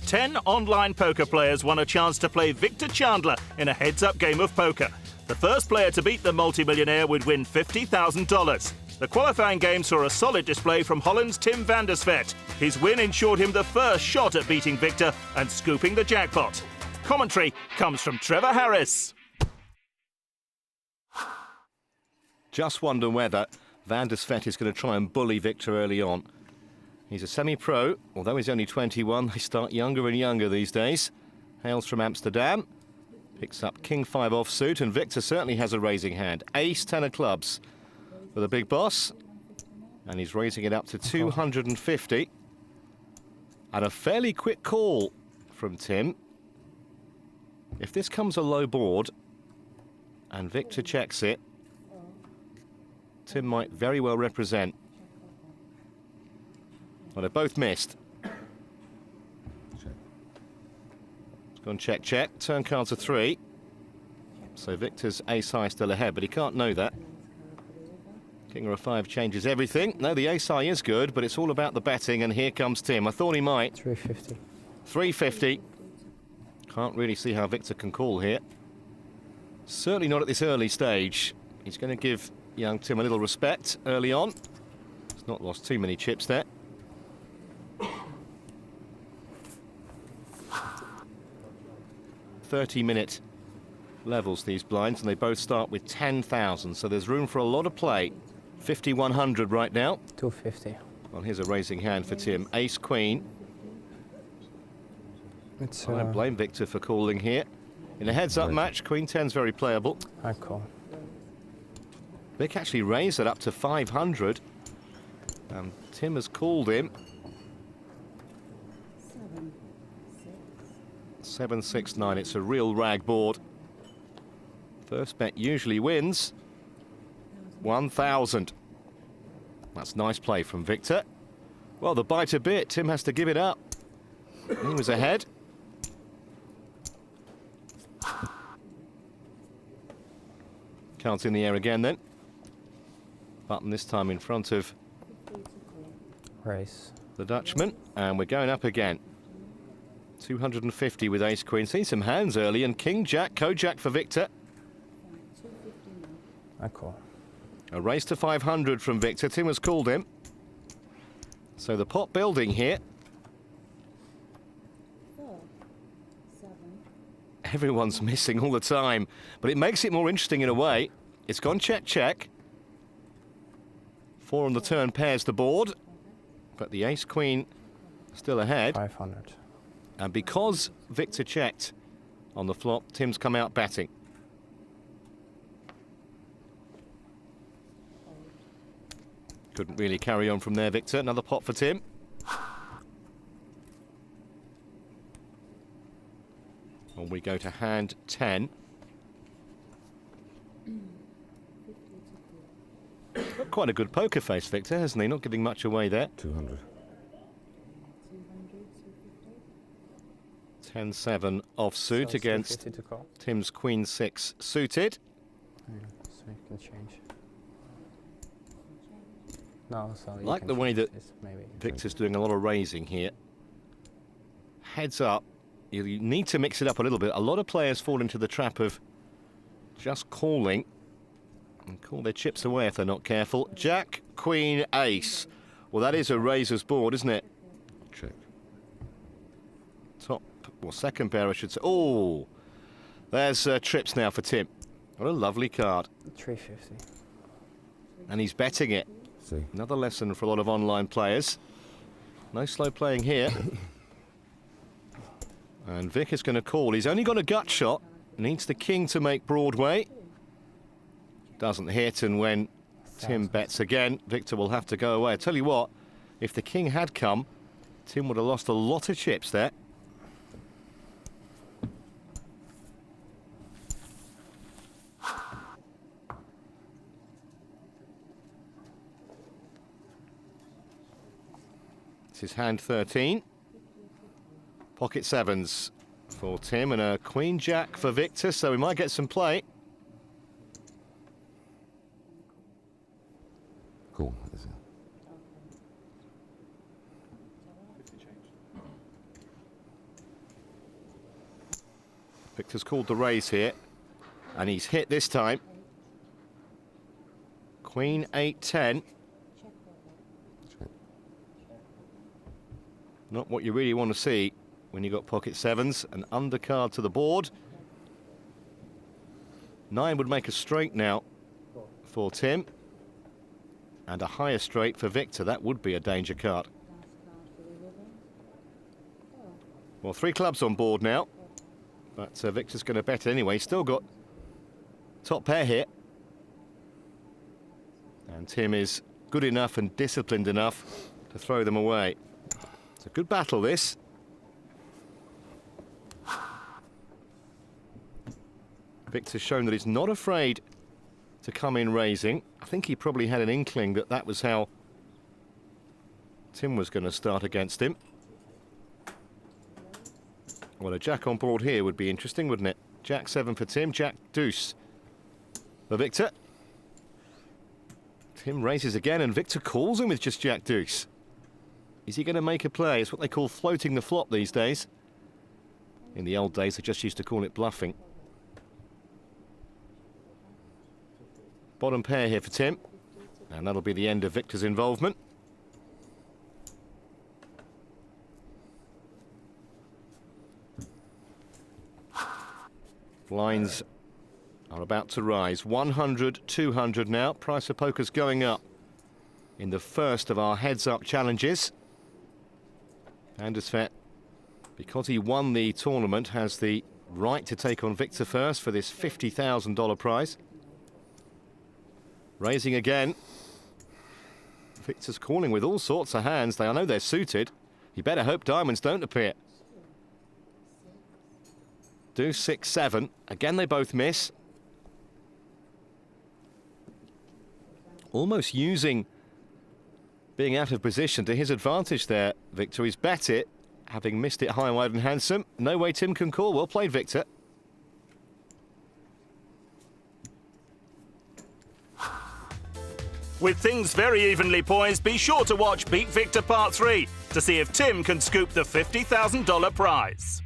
10 online poker players won a chance to play Victor Chandler in a heads-up game of poker. The first player to beat the multimillionaire would win $50,000. The qualifying game saw a solid display from Holland's Tim van der Vet. His win ensured him the first shot at beating Victor and scooping the jackpot. Commentary comes from Trevor Harris. Just wonder whether van der Vet is going to try and bully Victor early on. He's a semi-pro, although he's only 21, they start younger and younger these days. Hails from Amsterdam, picks up King 5 offsuit, and Victor certainly has a raising hand. Ace 10 of clubs for the big boss, and he's raising it up to 250. And a fairly quick call from Tim. If this comes a low board and Victor checks it, Tim might very well represent. Well, they're both missed. It's gone check, check. Turn cards are 3. So Victor's ace high still ahead, but he can't know that. King of 5 changes everything. No, the ace high is good, but it's all about the betting, and here comes Tim. I thought he might. 350. 350. Can't really see how Victor can call here. Certainly not at this early stage. He's going to give young Tim a little respect early on. He's not lost too many chips there. "30-minute levels, these blinds, and they both start with 10,000, so there's room for a lot of play. 5,100 right now. 250. Well, here's a raising hand for Tim. Ace Queen. I don't blame Victor for calling here. In a heads-up match, Queen 10's very playable. I call. Vic actually raised it up to 500. Tim has called him. 7-6-9. It's a real rag board. First bet usually wins. 1,000. That's nice play from Victor. Well, the bite a bit. Tim has to give it up. He was ahead. Cards in the air again then. Button this time in front of Race. the Dutchman. And we're going up again. 250 with ace queen. Seen some hands early, and king jack, co-jack for Victor. I call. A race to 500 from Victor. Tim has called him. So the pot building here. Everyone's missing all the time, but it makes it more interesting in a way. It's gone check, check. 4 on the turn pairs the board, but the ace queen still ahead. 500. And because Victor checked on the flop, Tim's come out batting. Couldn't really carry on from there, Victor. Another pot for Tim. And we go to hand 10. Got quite a good poker face, Victor, hasn't he? Not giving much away there. 200. 10-7 offsuit So against 350 to call. Tim's Queen 6 suited. Yeah, so you can change. No, so you Like can the way change that this, maybe. Victor's doing a lot of raising here. Heads up. You need to mix it up a little bit. A lot of players fall into the trap of just calling and call their chips away if they're not careful. Jack, Queen, Ace. Well, that is a raiser's board, isn't it? Check. Top, well, second pair, I should say. Oh, there's trips now for Tim. What a lovely card. 350. And he's betting it. See. Another lesson for a lot of online players. No slow playing here. And Vic is going to call. He's only got a gut shot. Needs the king to make Broadway. Doesn't hit, and when Tim bets again, Victor will have to go away. I tell you what, if the king had come, Tim would have lost a lot of chips there. This is hand 13. Pocket sevens for Tim and a queen jack for Victor, so we might get some play. Cool. Is it? Victor's called the raise here, and he's hit this time. Queen 8-10. Not what you really want to see when you've got pocket sevens. An undercard to the board. 9 would make a straight now for Tim. And a higher straight for Victor. That would be a danger card. Well, 3 clubs on board now. But Victor's going to bet anyway. Still got top pair here. And Tim is good enough and disciplined enough to throw them away. It's a good battle, this. Victor's shown that he's not afraid to come in raising. I think he probably had an inkling that that was how Tim was going to start against him. Well, a jack on board here would be interesting, wouldn't it? Jack 7 for Tim, Jack deuce for Victor. Tim raises again and Victor calls him with just Jack deuce. Is he going to make a play? It's what they call floating the flop these days. In the old days, they just used to call it bluffing. Bottom pair here for Tim. And that'll be the end of Victor's involvement. Blinds are about to rise. 100, 200 now. Price of poker's going up in the first of our heads-up challenges. Vandersvet, because he won the tournament, has the right to take on Victor first for this $50,000 prize. Raising again. Victor's calling with all sorts of hands. I know they're suited. You better hope diamonds don't appear. Deuce 6-7. Again, they both miss. Almost using being out of position to his advantage there, Victor. He's bet it, having missed it high, wide and handsome. No way Tim can call. Well played, Victor. With things very evenly poised, be sure to watch Beat Victor Part 3 to see if Tim can scoop the $50,000 prize.